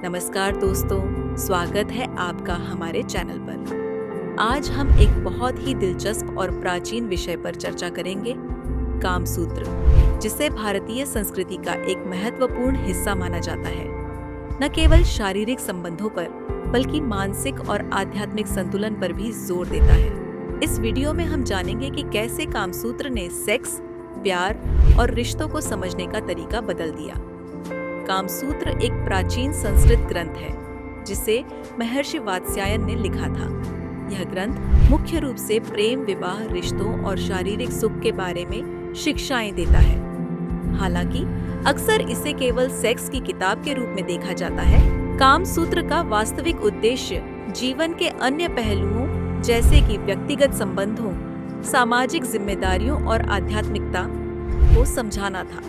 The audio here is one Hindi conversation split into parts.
नमस्कार दोस्तों, स्वागत है आपका हमारे चैनल पर। आज हम एक बहुत ही दिलचस्प और प्राचीन विषय पर चर्चा करेंगे, कामसूत्र, जिसे भारतीय संस्कृति का एक महत्वपूर्ण हिस्सा माना जाता है। न केवल शारीरिक संबंधों पर, बल्कि मानसिक और आध्यात्मिक संतुलन पर भी जोर देता है। इस वीडियो में हम जानेंगे कि कैसे कामसूत्र ने सेक्स, प्यार और रिश्तों को समझने का तरीका बदल दिया। कामसूत्र एक प्राचीन संस्कृत ग्रंथ है जिसे महर्षि वात्स्यायन ने लिखा था। यह ग्रंथ मुख्य रूप से प्रेम, विवाह, रिश्तों और शारीरिक सुख के बारे में शिक्षाएं देता है। हालांकि अक्सर इसे केवल सेक्स की किताब के रूप में देखा जाता है। कामसूत्र का वास्तविक उद्देश्य जीवन के अन्य पहलुओं जैसे कि व्यक्तिगत संबंधों, सामाजिक जिम्मेदारियों और आध्यात्मिकता को समझाना था।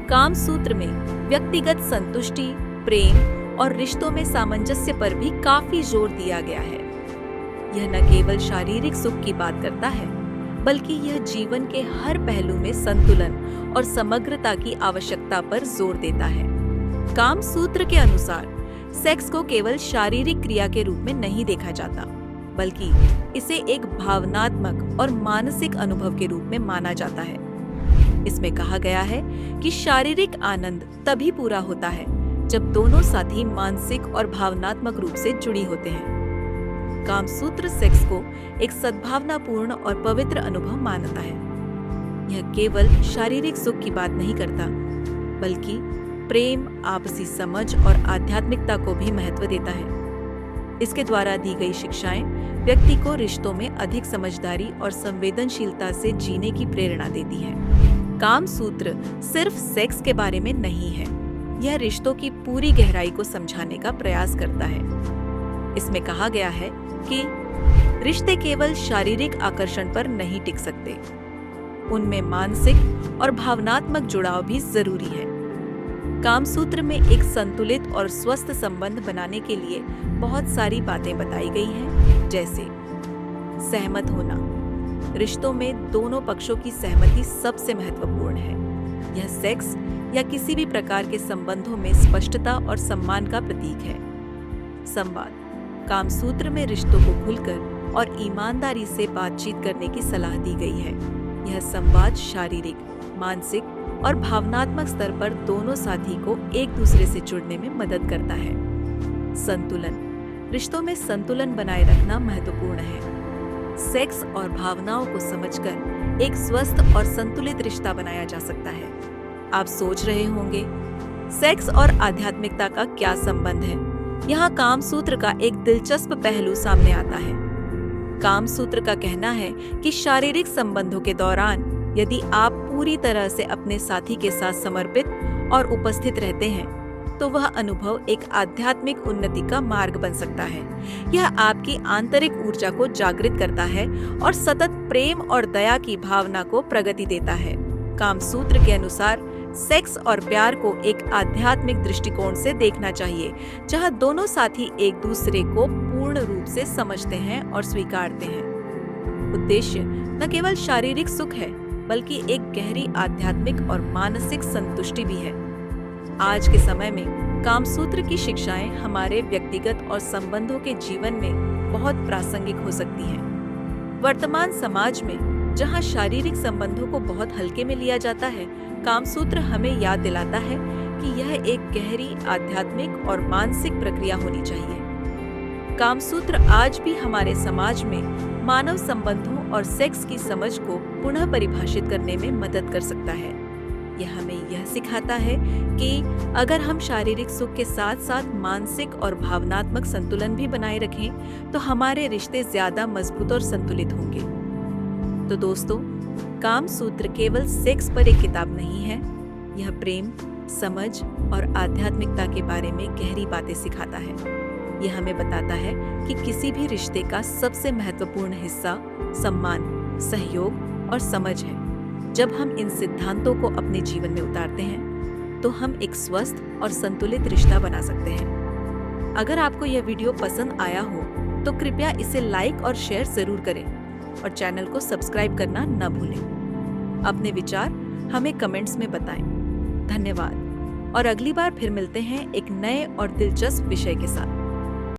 कामसूत्र में व्यक्तिगत संतुष्टि, प्रेम और रिश्तों में सामंजस्य पर भी काफी जोर दिया गया है। यह न केवल शारीरिक सुख की बात करता है, बल्कि यह जीवन के हर पहलू में संतुलन और समग्रता की आवश्यकता पर जोर देता है। कामसूत्र के अनुसार सेक्स को केवल शारीरिक क्रिया के रूप में नहीं देखा जाता, बल्कि इसे एक भावनात्मक और मानसिक अनुभव के रूप में माना जाता है। इसमें कहा गया है कि शारीरिक आनंद तभी पूरा होता है जब दोनों साथी मानसिक और भावनात्मक रूप से जुड़ी होते हैं। कामसूत्र सेक्स को एक सद्भावनापूर्ण और पवित्र अनुभव मानता है। यह केवल शारीरिक सुख की बात नहीं करता, बल्कि प्रेम, आपसी समझ और आध्यात्मिकता को भी महत्व देता है। इसके द्वारा दी गई शिक्षाएं व्यक्ति को रिश्तों में अधिक समझदारी और संवेदनशीलता से जीने की प्रेरणा देती है। कामसूत्र सिर्फ सेक्स के बारे में नहीं है, यह रिश्तों की पूरी गहराई को समझाने का प्रयास करता है। इसमें कहा गया है कि रिश्ते केवल शारीरिक आकर्षण पर नहीं टिक सकते, उनमें मानसिक और भावनात्मक जुड़ाव भी जरूरी है। कामसूत्र में एक संतुलित और स्वस्थ संबंध बनाने के लिए बहुत सारी बातें बताई गई हैं, जैसे सहमत होना। रिश्तों में दोनों पक्षों की सहमति सबसे महत्वपूर्ण है। यह सेक्स या किसी भी प्रकार के संबंधों में स्पष्टता और सम्मान का प्रतीक है। संवाद। कामसूत्र में रिश्तों को खुलकर और ईमानदारी से बातचीत करने की सलाह दी गई है। यह संवाद शारीरिक, मानसिक और भावनात्मक स्तर पर दोनों साथी को एक दूसरे से जुड़ने में मदद करता है। संतुलन। रिश्तों में संतुलन बनाए रखना महत्वपूर्ण है। सेक्स और भावनाओं को समझकर एक स्वस्थ और संतुलित रिश्ता बनाया जा सकता है। आप सोच रहे होंगे, सेक्स और आध्यात्मिकता का क्या संबंध है? यहाँ कामसूत्र का एक दिलचस्प पहलू सामने आता है। कामसूत्र का कहना है कि शारीरिक संबंधों के दौरान यदि आप पूरी तरह से अपने साथी के साथ समर्पित और उपस्थित रहते हैं, तो वह अनुभव एक आध्यात्मिक उन्नति का मार्ग बन सकता है। यह आपकी आंतरिक ऊर्जा को जागृत करता है और सतत प्रेम और दया की भावना को प्रगति देता है। कामसूत्र के अनुसार सेक्स और प्यार को एक आध्यात्मिक दृष्टिकोण से देखना चाहिए, जहां दोनों साथी एक दूसरे को पूर्ण रूप से समझते हैं और स्वीकारते हैं। उद्देश्य न केवल शारीरिक सुख है, बल्कि एक गहरी आध्यात्मिक और मानसिक संतुष्टि भी है। आज के समय में कामसूत्र की शिक्षाएं हमारे व्यक्तिगत और संबंधों के जीवन में बहुत प्रासंगिक हो सकती हैं। वर्तमान समाज में जहां शारीरिक संबंधों को बहुत हल्के में लिया जाता है, कामसूत्र हमें याद दिलाता है कि यह एक गहरी आध्यात्मिक और मानसिक प्रक्रिया होनी चाहिए। कामसूत्र आज भी हमारे समाज में मानव संबंधों और सेक्स की समझ को पुनः परिभाषित करने में मदद कर सकता है। यह हमें यह सिखाता है कि अगर हम शारीरिक सुख के साथ साथ मानसिक और भावनात्मक संतुलन भी बनाए रखें, तो हमारे रिश्ते ज्यादा मजबूत और संतुलित होंगे। तो दोस्तों, कामसूत्र केवल सेक्स पर एक किताब नहीं है। यह प्रेम, समझ और आध्यात्मिकता के बारे में गहरी बातें सिखाता है। यह हमें बताता है कि किसी भी रिश्ते का सबसे महत्वपूर्ण हिस्सा सम्मान, सहयोग और समझ है। जब हम इन सिद्धांतों को अपने जीवन में उतारते हैं, तो हम एक स्वस्थ और संतुलित रिश्ता बना सकते हैं। अगर आपको यह वीडियो पसंद आया हो, तो कृपया इसे लाइक और शेयर जरूर करें और चैनल को सब्सक्राइब करना न भूलें। अपने विचार हमें कमेंट्स में बताएं। धन्यवाद और अगली बार फिर मिलते हैं एक नए और दिलचस्प विषय के साथ।